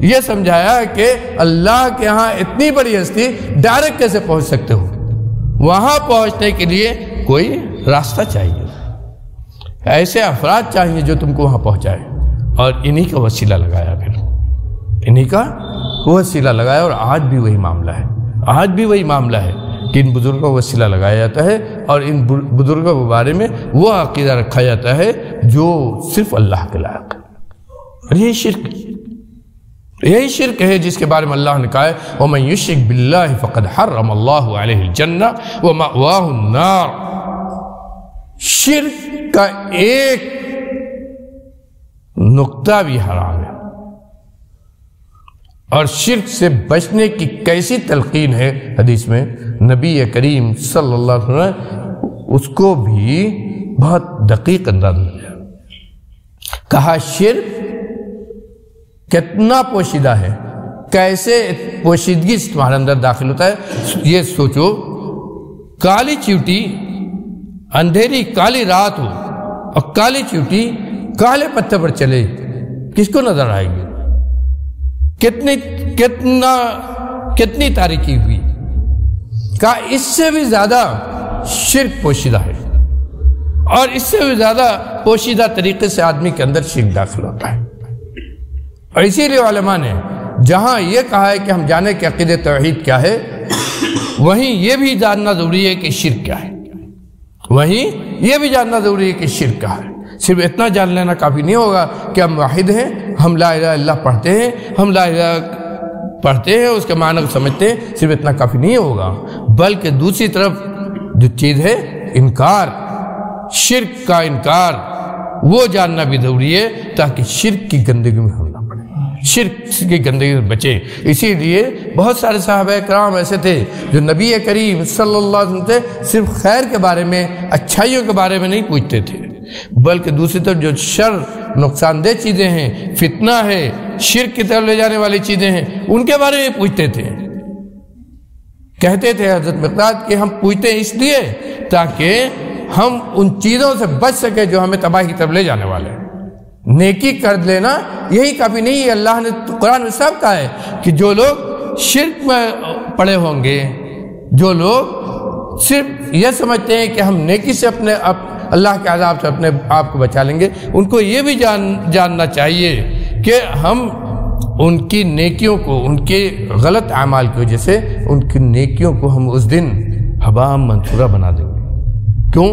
یہ سمجھایا کہ اللہ کے ہاں اتنی بڑی ہستی ڈائریکٹ کیسے پہنچ سکتے ہو؟ وہاں پہنچنے کے لیے کوئی راستہ چاہیے، ایسے افراد چاہیے جو تم کو وہاں پہنچائے، اور انہی کا وسیلہ لگایا، پھر انہی کا وسیلہ لگایا۔ اور آج بھی وہی معاملہ ہے، آج بھی وہی معاملہ ہے کہ ان بزرگوں کا وسیلہ لگایا جاتا ہے، اور ان بزرگوں کے بارے میں وہ عقیدہ رکھا جاتا ہے جو صرف اللہ کے لائق ہے۔ اور یہی شرک ہے جس کے بارے میں اللہ نے کہا ہے وَمَن يُشْرِكْ بِاللَّهِ فَقَدْ حَرَّمَ اللَّهُ عَلَيْهِ الْجَنَّةَ وَمَأْوَاهُ النَّارُ۔ شرک کا ایک نقطہ بھی حرام ہے، اور شرک سے بچنے کی کیسی تلقین ہے حدیث میں، نبی کریم صلی اللہ علیہ وسلم اس کو بھی بہت دقیق انداز میں کہا شرک کتنا پوشیدہ ہے، کیسے پوشیدگی سے تمہارے اندر داخل ہوتا ہے۔ یہ سوچو، کالی چیوٹی اندھیری کالی رات ہو اور کالی چیوٹی کالے پتھر پر چلے، کس کو نظر آئے گی؟ کتنی تاریکی ہوئی کا اس سے بھی زیادہ شرک پوشیدہ ہے، اور اس سے بھی زیادہ پوشیدہ طریقے سے آدمی کے اندر شرک داخل ہوتا ہے۔ اور اسی لیے علماء نے جہاں یہ کہا ہے کہ ہم جانیں کہ عقید توحید کیا ہے، وہیں یہ بھی جاننا ضروری ہے کہ شرک کیا ہے، وہیں یہ بھی جاننا ضروری ہے کہ شرک کیا ہے۔ صرف اتنا جان لینا کافی نہیں ہوگا کہ ہم واحد ہیں، ہم لا الہ الا اللہ پڑھتے ہیں، ہم لا الہ پڑھتے ہیں، اس کے معنی کو سمجھتے ہیں، صرف اتنا کافی نہیں ہوگا، بلکہ دوسری طرف جو چیز ہے انکار، شرک کا انکار، وہ جاننا بھی ضروری ہے تاکہ شرک کی گندگی میں ہم نہ پڑیں، شرک کی گندگی سے بچیں۔ اسی لیے بہت سارے صحابہ کرام ایسے تھے جو نبی کریم صلی اللہ علیہ وسلم سے صرف خیر کے بارے میں، اچھائیوں کے بارے میں نہیں پوچھتے تھے، بلکہ دوسری طرف جو شر، نقصان دہ چیزیں ہیں، فتنہ ہے، شرک کی طرف لے جانے والی چیزیں ہیں، ان کے بارے میں پوچھتے تھے۔ کہتے تھے حضرت مقداد کہ ہم پوچھتے ہیں اس لیے تاکہ ہم ان چیزوں سے بچ سکے جو ہمیں تباہی کی طرف لے جانے والے ہیں۔ نیکی کر لینا یہی کافی نہیں ہے۔ اللہ نے قرآن میں صاف کہا ہے کہ جو لوگ شرک میں پڑے ہوں گے، جو لوگ صرف یہ سمجھتے ہیں کہ ہم نیکی سے اپنے اللہ کے عذاب سے اپنے آپ کو بچا لیں گے، ان کو یہ بھی جاننا چاہیے کہ ہم ان کی نیکیوں کو، ان کے غلط اعمال کی وجہ سے ان کی نیکیوں کو ہم اس دن ہباء منثورا بنا دیں گے۔ کیوں؟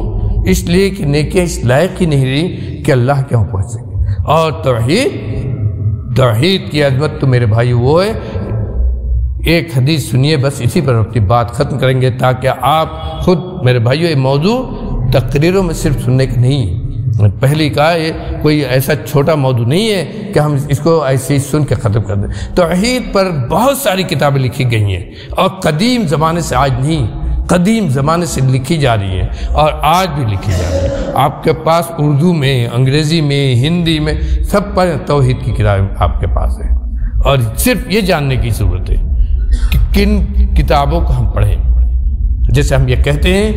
اس لیے کہ نیکیاں اس لائق ہی نہیں رہی کہ اللہ کے ہاں پہنچ سکے۔ اور توحید توحید کی عظمت تو میرے بھائی وہ ہے. ایک حدیث سنیے بس، اسی پر اپنی بات ختم کریں گے، تاکہ آپ خود میرے بھائیو یہ موضوع تقریروں میں صرف سننے کا نہیں ہے. پہلے کہا یہ کوئی ایسا چھوٹا موضوع نہیں ہے کہ ہم اس کو ایسے ہی سن کے ختم کر دیں. توحید پر بہت ساری کتابیں لکھی گئی ہیں، اور قدیم زمانے سے آج نہیں، قدیم زمانے سے لکھی جا رہی ہیں اور آج بھی لکھی جا رہی ہیں. آپ کے پاس اردو میں، انگریزی میں، ہندی میں، سب پر توحید کی کتابیں آپ کے پاس ہیں. اور صرف یہ جاننے کی ضرورت ہے کہ کن کتابوں کو ہم پڑھیں. جیسے ہم یہ کہتے ہیں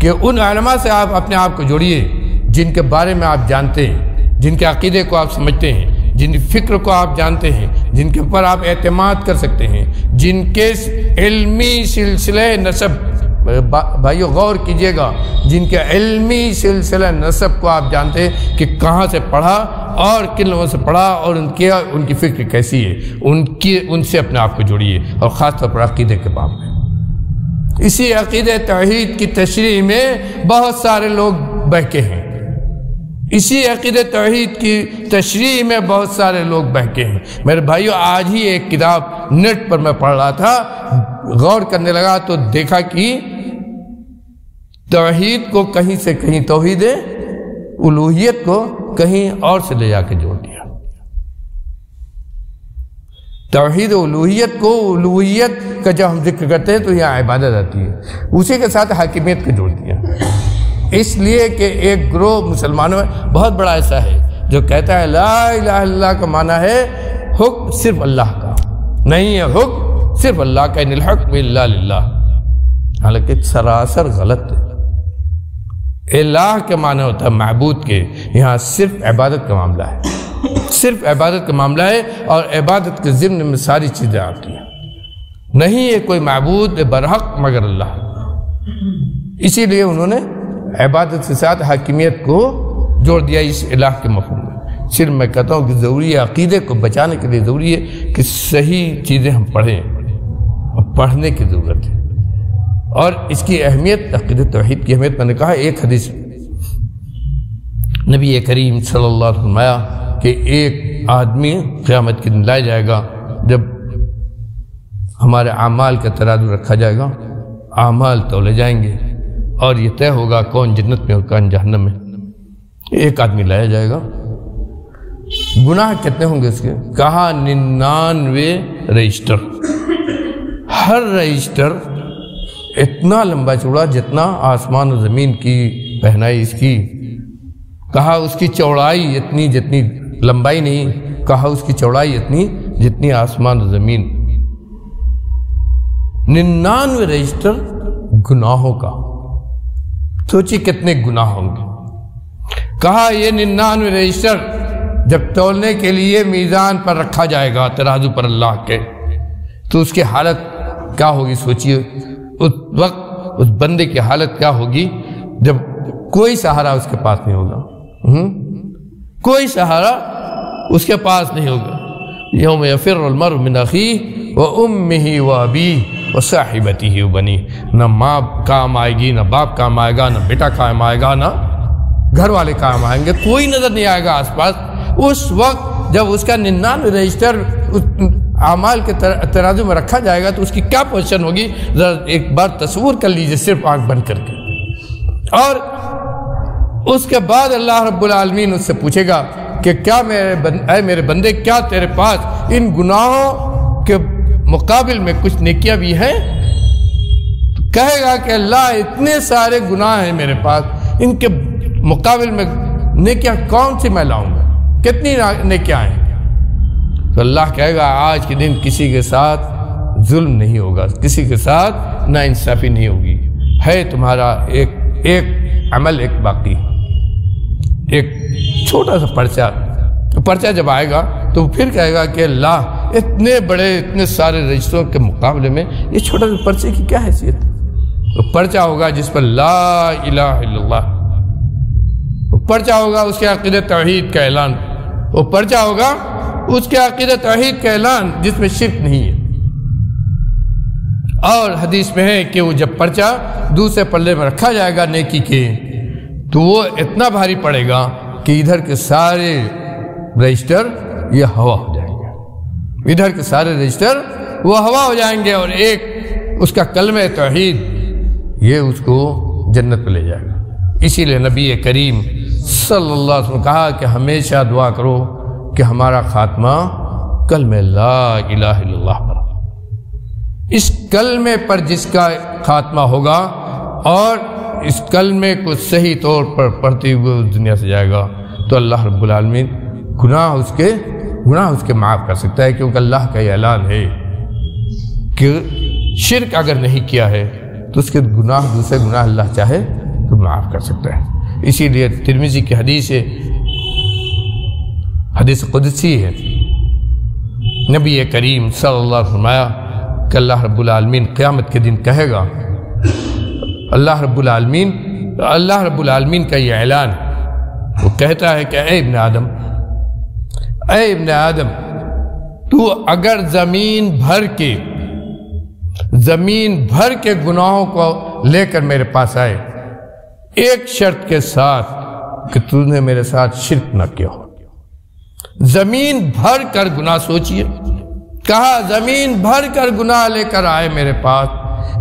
کہ ان علماء سے آپ اپنے آپ کو جوڑیے جن کے بارے میں آپ جانتے ہیں، جن کے عقیدے کو آپ سمجھتے ہیں، جن فکر کو آپ جانتے ہیں، جن کے اوپر آپ اعتماد کر سکتے ہیں، جن کے علمی سلسلہ نسب، بھائیو غور کیجئے گا، جن کے علمی سلسلہ نسب کو آپ جانتے ہیں کہ کہاں سے پڑھا اور کن لوگوں سے پڑھا اور ان کی فکر کیسی ہے، ان سے اپنے آپ کو جوڑیے، اور خاص طور پر عقیدے کے باب میں. اسی عقیدہ توحید کی تشریح میں بہت سارے لوگ بہکے ہیں. اسی عقیدہ توحید کی تشریح میں بہت سارے لوگ بہکے ہیں. میرے بھائیو آج ہی ایک کتاب نیٹ پر میں پڑھ رہا تھا، غور کرنے لگا تو دیکھا کہ توحید کو کہیں سے کہیں، توحید الوہیت کو کہیں اور سے لے جا کے جوڑ دیا. توحید الوہیت کو، الوہیت کا جب ہم ذکر کرتے ہیں تو یہاں عبادت آتی ہے، اسی کے ساتھ حاکمیت کو جوڑ دیا. اس لیے کہ ایک گروہ مسلمانوں میں بہت بڑا ایسا ہے جو کہتا ہے لا الہ الا اللہ کا معنی ہے حکم صرف اللہ کا، نہیں ہے حکم صرف اللہ کا، ان الحکم الا للہ. حالانکہ سراسر غلط ہے. الہ کے معنی ہوتا ہے معبود کے، یہاں صرف عبادت کا معاملہ ہے، صرف عبادت کا معاملہ ہے، اور عبادت کے ضمن میں ساری چیزیں آتی ہیں. نہیں ہے کوئی معبود برحق مگر اللہ. اسی لیے انہوں نے عبادت کے ساتھ حاکمیت کو جوڑ دیا اس الہ کے مفہوم میں. صرف میں کہتا ہوں کہ ضروری ہے، عقیدے کو بچانے کے لیے ضروری ہے کہ صحیح چیزیں ہم پڑھیں، اور پڑھنے کی ضرورت ہے. اور اس کی اہمیت، عقیدہ توحید کی اہمیت میں نے کہا. ایک حدیث نبی کریم صلی اللہ علیہ وسلم فرمایا کہ ایک آدمی قیامت کے دن لایا جائے گا، جب ہمارے اعمال کا ترازو رکھا جائے گا، اعمال تولے جائیں گے، اور یہ طے ہوگا کون جنت میں اور کون جہنم میں. ایک آدمی لایا جائے گا، گناہ کتنے ہوں گے اس کے؟ کہا 99 رجسٹر. ہر رجسٹر اتنا لمبا چوڑا جتنا آسمان و زمین کی پہنائی اس کی. کہا اس کی چوڑائی اتنی جتنی لمبائی نہیں، کہا اس کی چوڑائی اتنی جتنی آسمان و زمین. 99 رجسٹر گناہوں کا. سوچی کتنے گناہ ہوں گے. کہا یہ 99 رجسٹر جب تولنے کے لیے میزان پر رکھا جائے گا، ترازو پر اللہ کے، تو اس کی حالت کیا ہوگی؟ سوچیے اس وقت اس بندے کی حالت کیا ہوگی جب کوئی سہارا اس کے پاس نہیں ہوگا. کوئی سہارا اس کے پاس نہیں ہوگا. یوم یفر المرء من اخیہ وامہ وابیہ وصاحبتہ وبنیہ. نہ ماں کام آئے گی، نہ باپ کام آئے گا، نہ بیٹا کام آئے گا، نہ گھر والے کام آئیں گے، کوئی نظر نہیں آئے گا آس پاس. اس وقت جب اس کا 99 رجسٹر اعمال کے ترازو میں رکھا جائے گا تو اس کی کیا پوزیشن ہوگی؟ ذرا ایک بار تصور کر لیجئے صرف آنکھ بند کر کے. اور اس کے بعد اللہ رب العالمین اس سے پوچھے گا کہ کیا اے میرے بندے، کیا تیرے پاس ان گناہوں کے مقابل میں کچھ نیکیاں بھی ہیں؟ کہے گا کہ اللہ اتنے سارے گناہ ہیں میرے پاس، ان کے مقابل میں نیکیاں کون سی میں لاؤں گا؟ کتنی نیکیاں ہیں؟ تو اللہ کہے گا آج کے دن کسی کے ساتھ ظلم نہیں ہوگا، کسی کے ساتھ ناانصافی نہیں ہوگی. ہے تمہارا ایک عمل ایک باقی، ایک چھوٹا سا پرچہ جب آئے گا تو پھر کہے گا کہ اللہ اتنے بڑے اتنے سارے رجسٹروں کے مقابلے میں یہ چھوٹا سا پرچے کی کیا حیثیت ہے؟ وہ پرچہ ہوگا جس پر لا الہ الا اللہ، وہ پرچہ ہوگا اس کے عقیدہ توحید کا اعلان، وہ پرچہ ہوگا اس کے عقیدہ توحید کا اعلان جس میں شرک نہیں ہے. اور حدیث میں ہے کہ وہ جب پرچہ دوسرے پلے میں رکھا جائے گا نیکی کے، تو وہ اتنا بھاری پڑے گا کہ ادھر کے سارے رجسٹر یہ ہوا ہو جائیں گے، ادھر کے سارے رجسٹر وہ ہوا ہو جائیں گے، اور ایک اس کا کلمہ توحید یہ اس کو جنت پہ لے جائے گا۔ اسی لیے نبی کریم صلی اللہ علیہ وسلم کہا کہ ہمیشہ دعا کرو کہ ہمارا خاتمہ کلمہ لا الہ الا اللہ پر، اس کلمے پر جس کا خاتمہ ہوگا اور اس کلمے کو صحیح طور پر پڑھتے ہوئے اس دنیا سے جائے گا تو اللہ رب العالمین گناہ اس کے معاف کر سکتا ہے، کیونکہ اللہ کا یہ اعلان ہے کہ شرک اگر نہیں کیا ہے تو اس کے دوسرے گناہ اللہ چاہے تو معاف کر سکتا ہے۔ اسی لیے ترمذی کی حدیث قدسی ہے، نبی کریم صلی اللہ علیہ وسلم فرمایا کہ اللہ رب العالمین قیامت کے دن کہے گا، اللہ رب العالمین کا یہ اعلان ہے، وہ کہتا ہے کہ اے ابن آدم تو اگر زمین بھر کے گناہوں کو لے کر میرے پاس آئے، ایک شرط کے ساتھ کہ تو نے میرے ساتھ شرک نہ کیا ہو۔ زمین بھر کر گناہ، سوچئے، کہا زمین بھر کر گناہ لے کر آئے میرے پاس،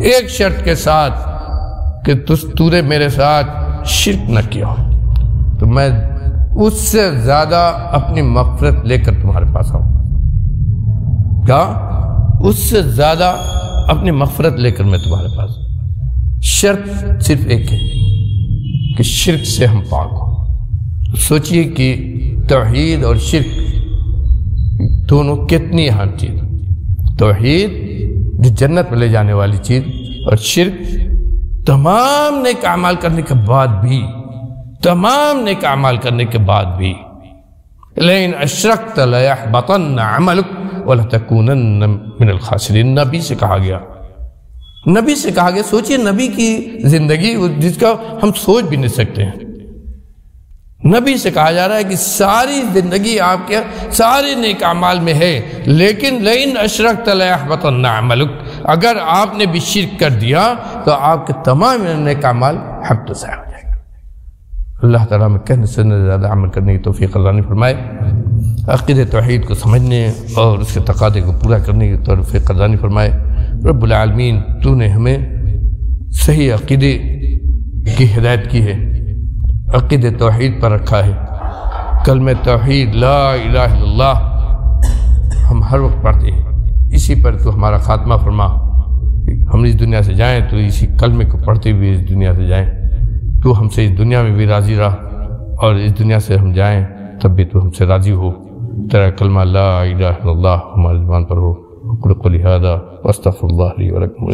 ایک شرط کے ساتھ کہ تو نے میرے ساتھ شرک نہ کیا ہو، تو میں اس سے زیادہ اپنی مغفرت لے کر تمہارے پاس آؤں گا۔ کہا اس سے زیادہ اپنی مغفرت لے کر میں تمہارے پاس، شرط صرف ایک ہے کہ شرک سے ہم پاک ہوں۔ سوچئے کہ توحید اور شرک دونوں کتنی اہم چیز، توحید جو جنت میں لے جانے والی چیز، اور شرک تمام نیک اعمال کرنے کے بعد بھی لئن اشرکت لیحبطن عملک ولتکونن من الخاسرین، نبی سے کہا گیا، سوچئے نبی کی زندگی جس کا ہم سوچ بھی نہیں سکتے ہیں، نبی سے کہا جا رہا ہے کہ ساری زندگی آپ کے سارے نیک اعمال میں ہے، لیکن لئن اشرکت لیحبطن عملک، اگر آپ نے بھی شرک کر دیا تو آپ کے تمام نیک اعمال حبط و ضائع ہو جائیں گے۔ اللہ تعالیٰ میں کہنے سے زیادہ عمل کرنے کی توفیق عطا فرمائے، عقیدہ توحید کو سمجھنے اور اس کے تقاضے کو پورا کرنے کی توفیق عطا فرمائے۔ رب العالمین تو نے ہمیں صحیح عقیدے کی ہدایت کی ہے، عقیدہ توحید پر رکھا ہے، کلمہ توحید لا الہ الا اللہ ہم ہر وقت پڑھتے ہیں، اسی پر تو ہمارا خاتمہ فرما، ہم اس دنیا سے جائیں تو اسی کلمے کو پڑھتے ہوئے اس دنیا سے جائیں، تو ہم سے اس دنیا میں بھی راضی رہ، اور اس دنیا سے ہم جائیں تب بھی تو ہم سے راضی ہو، تیرا کلمہ لا الہ الا اللہ ہماری زبان پر ہو۔ اقول قولی ھذا واستغفر اللہ لی ولکم۔